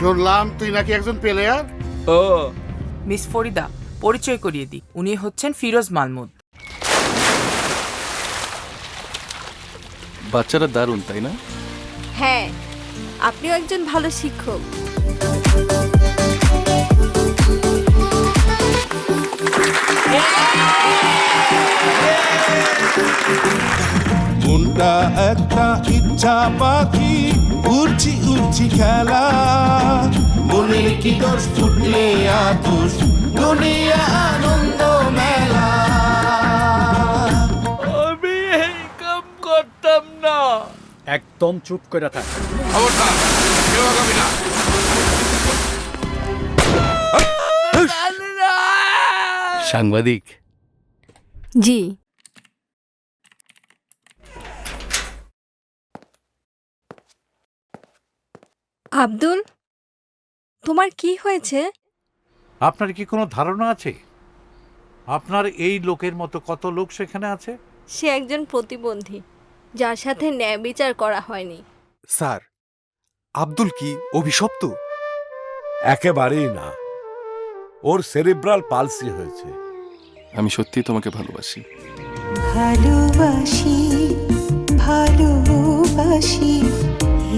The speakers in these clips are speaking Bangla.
শুনলাম তুই নাকি একজন প্লেয়ার। ও মিস ফরিদা, পরিচয় করিয়ে দিই, উনি হচ্ছেন ফিরোজ মাহমুদ। বাচ্চারা দারুণ, তাই না? হ্যাঁ, আপনিও একজন ভালো শিক্ষক। মনটা একটা ইচ্ছা পাখি, উড়ছি উড়ছি খেলা, মনের কি দোষ ফুটলে আতস, দুনিয়া আনন্দ মেলা। আমি এই কাম করতাম না। একদম চুপ করে থাক। সাংবাদিক, জি, আব্দুল, তোমার কি হয়েছে? আপনার কি কোনো ধারণা আছে আপনার এই লোকের মতো কত লোক সেখানে আছে? সে একজন প্রতিবন্ধী, যার সাথে ন্যায় বিচার করা হয়নি। স্যার, আব্দুল কি অভিশপ্ত? একেবারেই না, ওর সেরিব্রাল পালসি হয়েছে। আমি সত্যি তোমাকে ভালোবাসি। ভালোবাসি ভালোবাসি,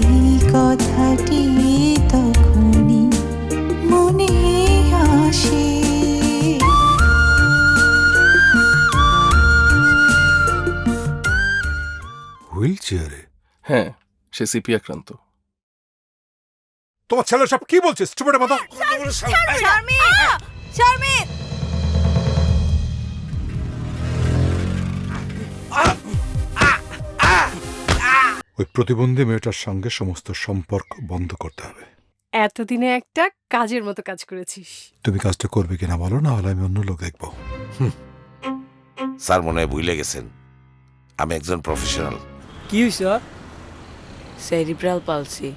এই কথাটি তখনই মনে আসে। হুইল চেয়ারে? হ্যাঁ, সে সিপি আক্রান্ত। তোমার ছেলে সব কি বলছে? স্টুপিড মাথা। শারমিন, ওই প্রতিবন্ধী মেয়েটার সঙ্গে সমস্ত সম্পর্ক বন্ধ করতে হবে। এতদিনে একটা কাজের মতো কাজ করেছিস। তুমি কাজটা করবে কিনা বলো, না হলে আমি অন্য লোক দেখবো। স্যার মনে হয় ভুলে গেছেন, আমি একজন প্রফেশনাল। কি হইছে? Cerebral palsy.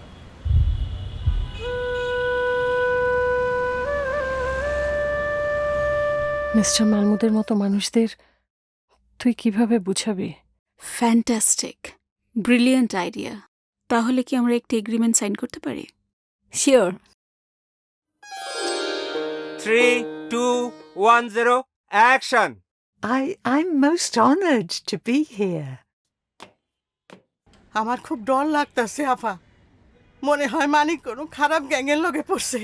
মিস্টার মাহমুদের মতো মানুষদের তুই কিভাবে বুঝাবি? Fantastic, brilliant idea. তাহলে কি আমরা একটি এগ্রিমেন্ট সাইন করতে পারি? Sure. 3, 2, 1, 0, action! I'm most honored to be here. আমার খুব ডর লাগতাছে আফা, মনে হয় মানিক কোনো খারাপ গ্যাংয়ের লগে পড়ছে।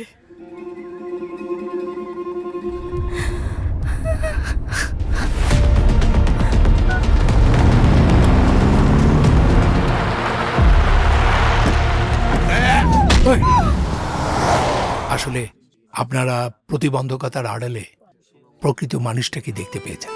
আসলে আপনারা প্রতিবন্ধকতার আড়ালে প্রকৃত মানুষটাকে দেখতে পেয়েছেন।